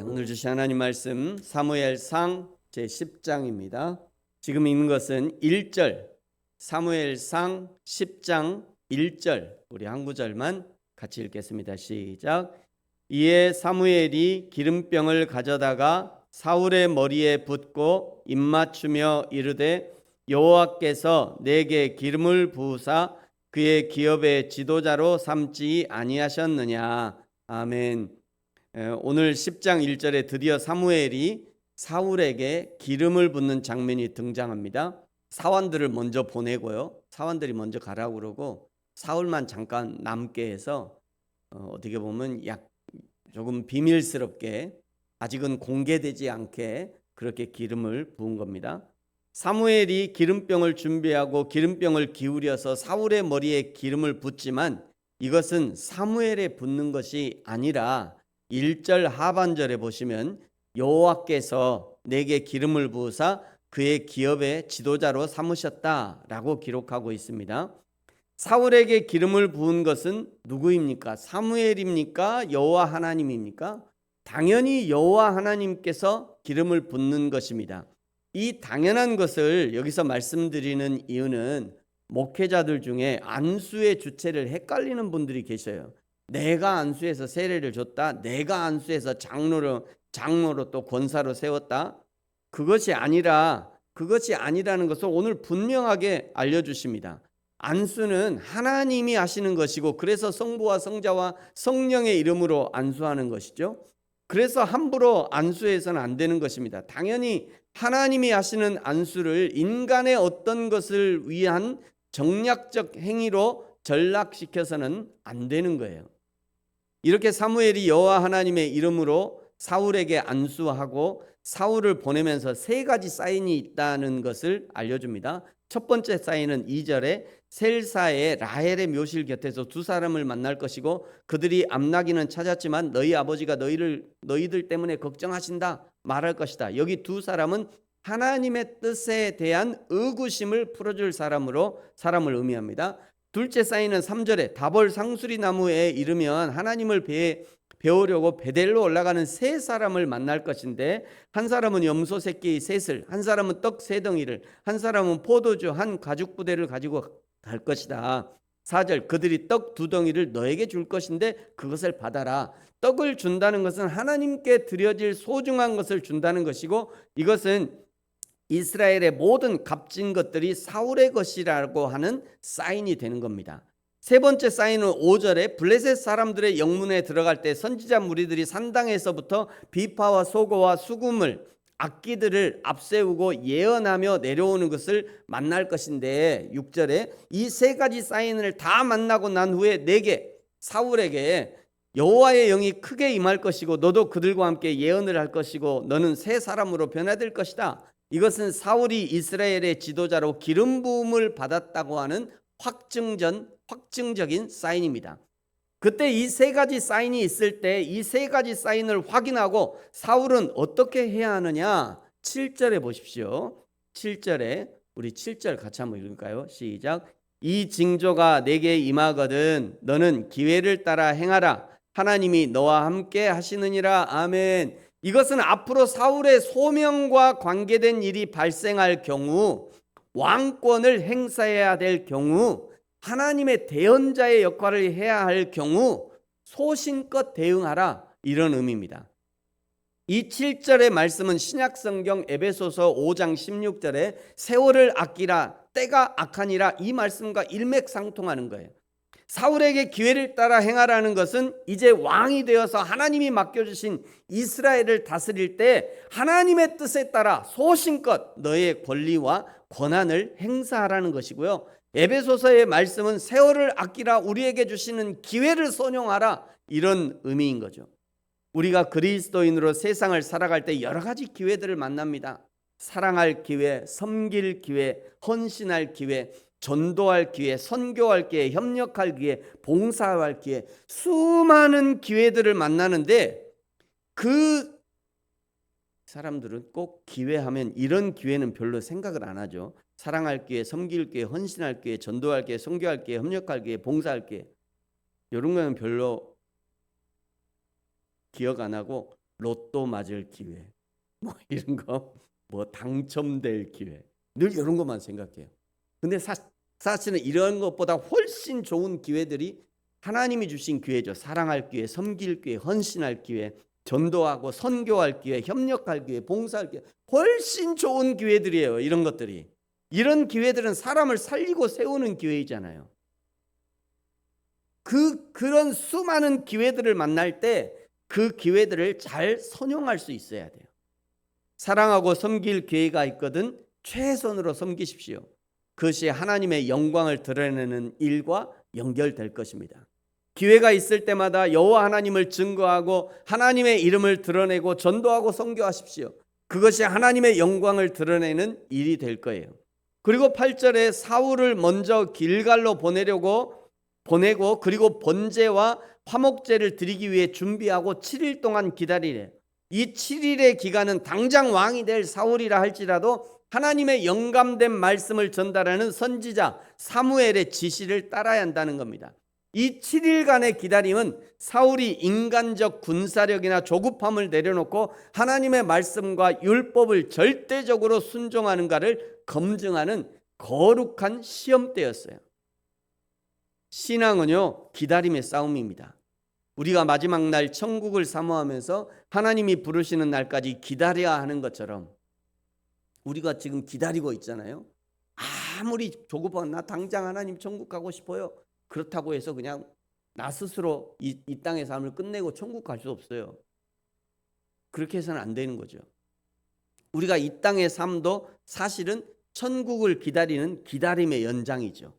오늘 주신 하나님 말씀 사무엘상 제10장입니다. 지금 읽는 것은 1절, 사무엘상 10장 1절, 우리 한 구절만 같이 읽겠습니다. 시작. 이에 사무엘이 기름병을 가져다가 사울의 머리에 붓고 입맞추며 이르되 여호와께서 내게 기름을 부으사 그의 기업의 지도자로 삼지 아니하셨느냐. 아멘. 오늘 10장 1절에 드디어 사무엘이 사울에게 기름을 붓는 장면이 등장합니다. 사원들을 먼저 보내고요. 사원들이 먼저 가라고 그러고 사울만 잠깐 남게 해서 어떻게 보면 조금 비밀스럽게 아직은 공개되지 않게 그렇게 기름을 부은 겁니다. 사무엘이 기름병을 준비하고 기름병을 기울여서 사울의 머리에 기름을 붓지만 이것은 사무엘에 붓는 것이 아니라 1절 하반절에 보시면 여호와께서 내게 기름을 부으사 그의 기업의 지도자로 삼으셨다라고 기록하고 있습니다. 사울에게 기름을 부은 것은 누구입니까? 사무엘입니까? 여호와 하나님입니까? 당연히 여호와 하나님께서 기름을 붓는 것입니다. 이 당연한 것을 여기서 말씀드리는 이유는 목회자들 중에 안수의 주체를 헷갈리는 분들이 계셔요. 내가 안수해서 세례를 줬다, 내가 안수해서 장로로 또 권사로 세웠다. 그것이 아니라는 것을 오늘 분명하게 알려주십니다. 안수는 하나님이 하시는 것이고, 그래서 성부와 성자와 성령의 이름으로 안수하는 것이죠. 그래서 함부로 안수해서는 안 되는 것입니다. 당연히 하나님이 하시는 안수를 인간의 어떤 것을 위한 정략적 행위로 전락시켜서는 안 되는 거예요. 이렇게 사무엘이 여호와 하나님의 이름으로 사울에게 안수하고 사울을 보내면서 세 가지 사인이 있다는 것을 알려줍니다. 첫 번째 사인은 2절에 셀사의 라헬의 묘실 곁에서 두 사람을 만날 것이고 그들이 암나기는 찾았지만 너희 아버지가 너희들 때문에 걱정하신다 말할 것이다. 여기 두 사람은 하나님의 뜻에 대한 의구심을 풀어줄 사람을 의미합니다. 둘째 사인은 3절에 다볼 상수리 나무에 이르면 하나님을 배우려고 베델로 올라가는 세 사람을 만날 것인데, 한 사람은 염소 새끼 셋을, 한 사람은 떡 세 덩이를, 한 사람은 포도주 한 가죽 부대를 가지고 갈 것이다. 4절 그들이 떡 두 덩이를 너에게 줄 것인데 그것을 받아라. 떡을 준다는 것은 하나님께 드려질 소중한 것을 준다는 것이고, 이것은 이스라엘의 모든 값진 것들이 사울의 것이라고 하는 사인이 되는 겁니다. 세 번째 사인은 5절에 블레셋 사람들의 영문에 들어갈 때 선지자 무리들이 산당에서부터 비파와 소고와 수금을 악기들을 앞세우고 예언하며 내려오는 것을 만날 것인데, 6절에 이 세 가지 사인을 다 만나고 난 후에 내게 사울에게 여호와의 영이 크게 임할 것이고 너도 그들과 함께 예언을 할 것이고 너는 새 사람으로 변화될 것이다. 이것은 사울이 이스라엘의 지도자로 기름 부음을 받았다고 하는 확증적인 사인입니다. 그때 이 세 가지 사인이 있을 때 이 세 가지 사인을 확인하고 사울은 어떻게 해야 하느냐? 7절에 보십시오. 7절에 우리 7절 같이 한번 읽을까요? 시작. 이 징조가 내게 임하거든 너는 기회를 따라 행하라. 하나님이 너와 함께 하시느니라. 아멘. 이것은 앞으로 사울의 소명과 관계된 일이 발생할 경우, 왕권을 행사해야 될 경우, 하나님의 대언자의 역할을 해야 할 경우 소신껏 대응하라, 이런 의미입니다. 이 7절의 말씀은 신약성경 에베소서 5장 16절에 세월을 아끼라 때가 악하니라, 이 말씀과 일맥상통하는 거예요. 사울에게 기회를 따라 행하라는 것은 이제 왕이 되어서 하나님이 맡겨주신 이스라엘을 다스릴 때 하나님의 뜻에 따라 소신껏 너의 권리와 권한을 행사하라는 것이고요. 에베소서의 말씀은 세월을 아끼라, 우리에게 주시는 기회를 선용하라, 이런 의미인 거죠. 우리가 그리스도인으로 세상을 살아갈 때 여러 가지 기회들을 만납니다. 사랑할 기회, 섬길 기회, 헌신할 기회, 전도할 기회, 선교할 기회, 협력할 기회, 봉사할 기회, 수많은 기회들을 만나는데 그 사람들은 꼭 기회하면 이런 기회는 별로 생각을 안 하죠. 사랑할 기회, 섬길 기회, 헌신할 기회, 전도할 기회, 선교할 기회, 협력할 기회, 봉사할 기회, 이런 거는 별로 기억 안 하고 로또 맞을 기회, 뭐 이런 거, 뭐 당첨될 기회, 늘 이런 것만 생각해요. 근데 사실은 이런 것보다 훨씬 좋은 기회들이 하나님이 주신 기회죠. 사랑할 기회, 섬길 기회, 헌신할 기회, 전도하고 선교할 기회, 협력할 기회, 봉사할 기회, 훨씬 좋은 기회들이에요. 이런 것들이. 이런 기회들은 사람을 살리고 세우는 기회이잖아요. 그런 수많은 기회들을 만날 때 그 기회들을 잘 선용할 수 있어야 돼요. 사랑하고 섬길 기회가 있거든 최선으로 섬기십시오. 그것이 하나님의 영광을 드러내는 일과 연결될 것입니다. 기회가 있을 때마다 여호와 하나님을 증거하고 하나님의 이름을 드러내고 전도하고 선교하십시오. 그것이 하나님의 영광을 드러내는 일이 될 거예요. 그리고 8절에 사울을 먼저 길갈로 보내고 그리고 번제와 화목제를 드리기 위해 준비하고 7일 동안 기다리래. 이 7일의 기간은 당장 왕이 될 사울이라 할지라도 하나님의 영감된 말씀을 전달하는 선지자 사무엘의 지시를 따라야 한다는 겁니다. 이 7일간의 기다림은 사울이 인간적 군사력이나 조급함을 내려놓고 하나님의 말씀과 율법을 절대적으로 순종하는가를 검증하는 거룩한 시험대였어요. 신앙은요, 기다림의 싸움입니다. 우리가 마지막 날 천국을 사모하면서 하나님이 부르시는 날까지 기다려야 하는 것처럼 우리가 지금 기다리고 있잖아요. 아무리 조급하고 나 당장 하나님 천국 가고 싶어요. 그렇다고 해서 그냥 나 스스로 이 땅의 삶을 끝내고 천국 갈 수 없어요. 그렇게 해서는 안 되는 거죠. 우리가 이 땅의 삶도 사실은 천국을 기다리는 기다림의 연장이죠.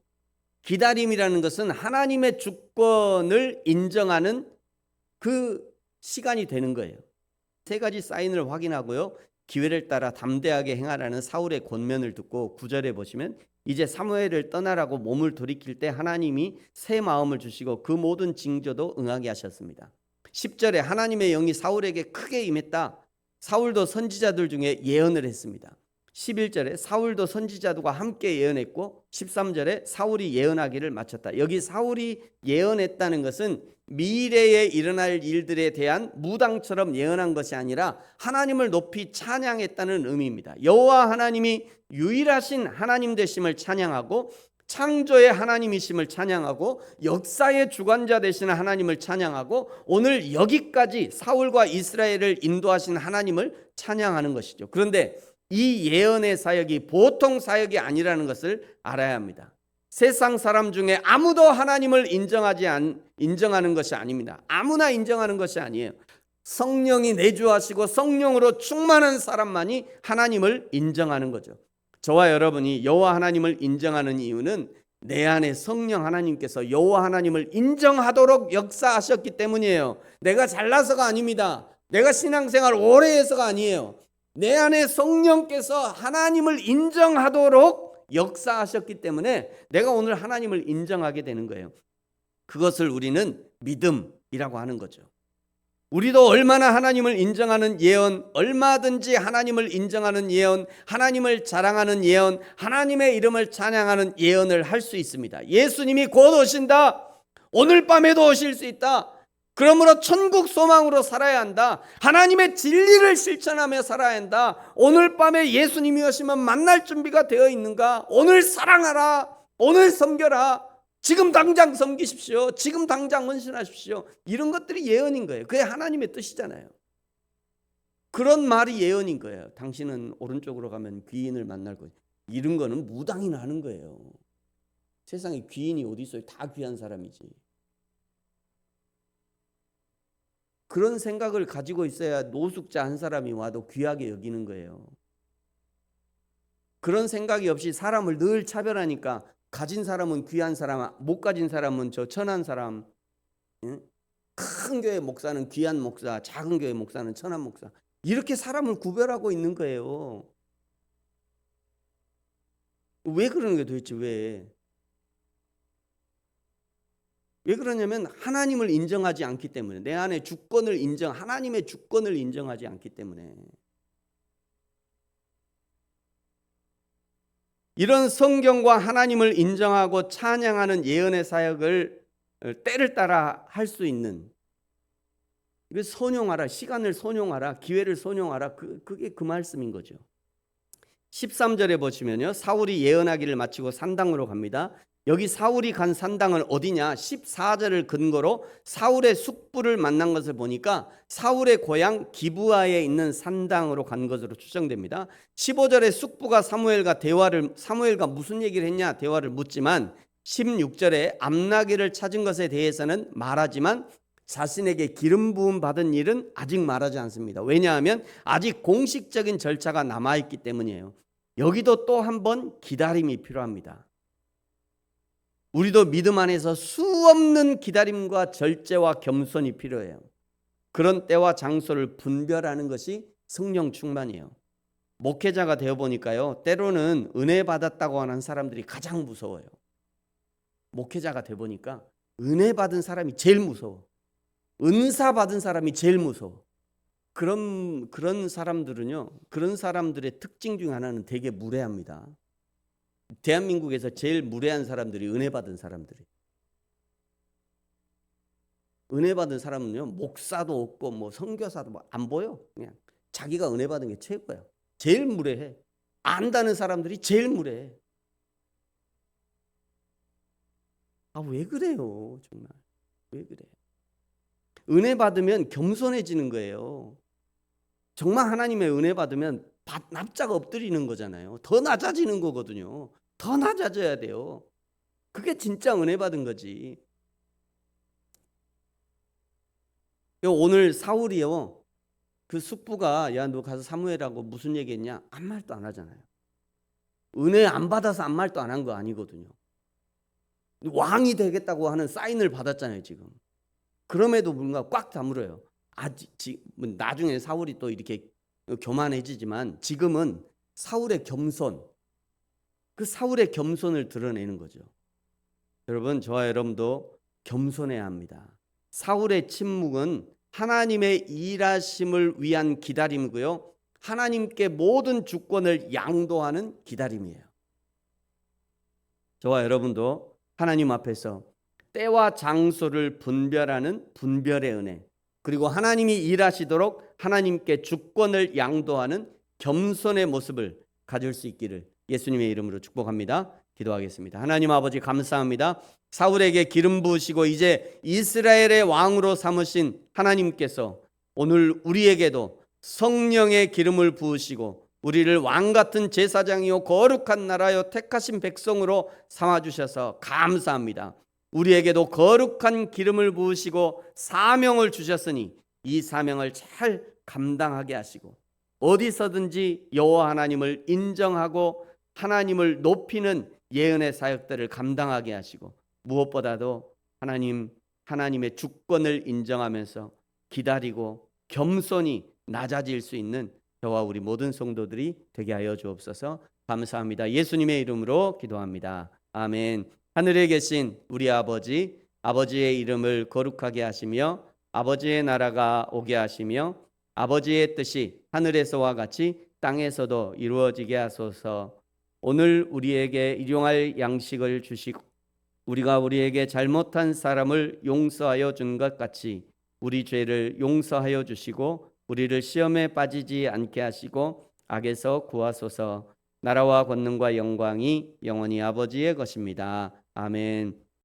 기다림이라는 것은 하나님의 주권을 인정하는 그 시간이 되는 거예요. 세 가지 사인을 확인하고요. 기회를 따라 담대하게 행하라는 사울의 권면을 듣고 9절에 보시면 이제 사무엘을 떠나라고 몸을 돌이킬 때 하나님이 새 마음을 주시고 그 모든 징조도 응하게 하셨습니다. 10절에 하나님의 영이 사울에게 크게 임했다. 사울도 선지자들 중에 예언을 했습니다. 11절에 사울도 선지자들과 함께 예언했고 13절에 사울이 예언하기를 마쳤다. 여기 사울이 예언했다는 것은 미래에 일어날 일들에 대한 무당처럼 예언한 것이 아니라 하나님을 높이 찬양했다는 의미입니다. 여호와 하나님이 유일하신 하나님 되심을 찬양하고 창조의 하나님이심을 찬양하고 역사의 주관자 되시는 하나님을 찬양하고 오늘 여기까지 사울과 이스라엘을 인도하신 하나님을 찬양하는 것이죠. 그런데 이 예언의 사역이 보통 사역이 아니라는 것을 알아야 합니다. 세상 사람 중에 아무도 하나님을 인정하는 것이 아닙니다. 아무나 인정하는 것이 아니에요. 성령이 내주하시고 성령으로 충만한 사람만이 하나님을 인정하는 거죠. 저와 여러분이 여호와 하나님을 인정하는 이유는 내 안에 성령 하나님께서 여호와 하나님을 인정하도록 역사하셨기 때문이에요. 내가 잘나서가 아닙니다. 내가 신앙생활 오래 해서가 아니에요. 내 안에 성령께서 하나님을 인정하도록 역사하셨기 때문에 내가 오늘 하나님을 인정하게 되는 거예요. 그것을 우리는 믿음이라고 하는 거죠. 우리도 얼마나 하나님을 인정하는 예언, 얼마든지 하나님을 인정하는 예언, 하나님을 자랑하는 예언, 하나님의 이름을 찬양하는 예언을 할 수 있습니다. 예수님이 곧 오신다. 오늘 밤에도 오실 수 있다. 그러므로 천국 소망으로 살아야 한다. 하나님의 진리를 실천하며 살아야 한다. 오늘 밤에 예수님이 오시면 만날 준비가 되어 있는가? 오늘 사랑하라. 오늘 섬겨라. 지금 당장 섬기십시오. 지금 당장 헌신하십시오. 이런 것들이 예언인 거예요. 그게 하나님의 뜻이잖아요. 그런 말이 예언인 거예요. 당신은 오른쪽으로 가면 귀인을 만날 거예요. 이런 거는 무당이나 하는 거예요. 세상에 귀인이 어디 있어요? 다 귀한 사람이지. 그런 생각을 가지고 있어야 노숙자 한 사람이 와도 귀하게 여기는 거예요. 그런 생각이 없이 사람을 늘 차별하니까 가진 사람은 귀한 사람, 못 가진 사람은 저 천한 사람. 큰 교회 목사는 귀한 목사, 작은 교회 목사는 천한 목사. 이렇게 사람을 구별하고 있는 거예요. 왜 그러는 거예요 도대체 왜? 왜 그러냐면 하나님을 인정하지 않기 때문에. 내 안에 주권을 하나님의 주권을 인정하지 않기 때문에. 이런 성경과 하나님을 인정하고 찬양하는 예언의 사역을 때를 따라 할 수 있는 이거 선용하라, 시간을 선용하라, 기회를 선용하라. 그게 그 말씀인 거죠. 13절에 보시면요, 사울이 예언하기를 마치고 산당으로 갑니다. 여기 사울이 간 산당은 어디냐? 14절을 근거로 사울의 숙부를 만난 것을 보니까 사울의 고향 기브아에 있는 산당으로 간 것으로 추정됩니다. 15절에 숙부가 사무엘과 무슨 얘기를 했냐? 대화를 묻지만 16절에 암나귀를 찾은 것에 대해서는 말하지만 자신에게 기름 부음 받은 일은 아직 말하지 않습니다. 왜냐하면 아직 공식적인 절차가 남아있기 때문이에요. 여기도 또 한 번 기다림이 필요합니다. 우리도 믿음 안에서 수없는 기다림과 절제와 겸손이 필요해요. 그런 때와 장소를 분별하는 것이 성령 충만이에요. 목회자가 되어 보니까요, 때로는 은혜 받았다고 하는 사람들이 가장 무서워요. 목회자가 되어 보니까 은혜 받은 사람이 제일 무서워. 은사 받은 사람이 제일 무서워. 그런 사람들은요, 그런 사람들의 특징 중 하나는 되게 무례합니다. 대한민국에서 제일 무례한 사람들이 은혜 받은 사람들이. 은혜 받은 사람은요, 목사도 없고 뭐 선교사도 뭐 안 보여. 그냥 자기가 은혜 받은 게 최고야. 제일 무례해. 안다는 사람들이 제일 무례해. 왜 그래요? 정말 왜 그래? 은혜 받으면 겸손해지는 거예요. 정말 하나님의 은혜 받으면 납작 엎드리는 거잖아요. 더 낮아지는 거거든요. 더 낮아져야 돼요. 그게 진짜 은혜 받은 거지. 오늘 사울이요, 그 숙부가 야 너 가서 사무엘하고 무슨 얘기했냐? 아무 말도 안 하잖아요. 은혜 안 받아서 아무 말도 안 한 거 아니거든요. 왕이 되겠다고 하는 사인을 받았잖아요 지금. 그럼에도 불구하고 꽉 다물어요. 나중에 사울이 또 이렇게 교만해지지만 지금은 사울의 겸손, 그 사울의 겸손을 드러내는 거죠. 여러분, 저와 여러분도 겸손해야 합니다. 사울의 침묵은 하나님의 일하심을 위한 기다림이고요, 하나님께 모든 주권을 양도하는 기다림이에요. 저와 여러분도 하나님 앞에서 때와 장소를 분별하는 분별의 은혜, 그리고 하나님이 일하시도록 하나님께 주권을 양도하는 겸손의 모습을 가질 수 있기를 예수님의 이름으로 축복합니다. 기도하겠습니다. 하나님 아버지, 감사합니다. 사울에게 기름 부으시고 이제 이스라엘의 왕으로 삼으신 하나님께서 오늘 우리에게도 성령의 기름을 부으시고 우리를 왕같은 제사장이요 거룩한 나라요 택하신 백성으로 삼아주셔서 감사합니다. 우리에게도 거룩한 기름을 부으시고 사명을 주셨으니 이 사명을 잘 감당하게 하시고 어디서든지 여호와 하나님을 인정하고 하나님을 높이는 예언의 사역들을 감당하게 하시고 무엇보다도 하나님의 주권을 인정하면서 기다리고 겸손히 낮아질 수 있는 저와 우리 모든 성도들이 되게 하여 주옵소서. 감사합니다. 예수님의 이름으로 기도합니다. 아멘. 하늘에 계신 우리 아버지, 아버지의 이름을 거룩하게 하시며 아버지의 나라가 오게 하시며 아버지의 뜻이 하늘에서와 같이 땅에서도 이루어지게 하소서. 오늘 우리에게 일용할 양식을 주시고 우리가 우리에게 잘못한 사람을 용서하여 준 것 같이 우리 죄를 용서하여 주시고 우리를 시험에 빠지지 않게 하시고 악에서 구하소서. 나라와 권능과 영광이 영원히 아버지의 것입니다. 아멘.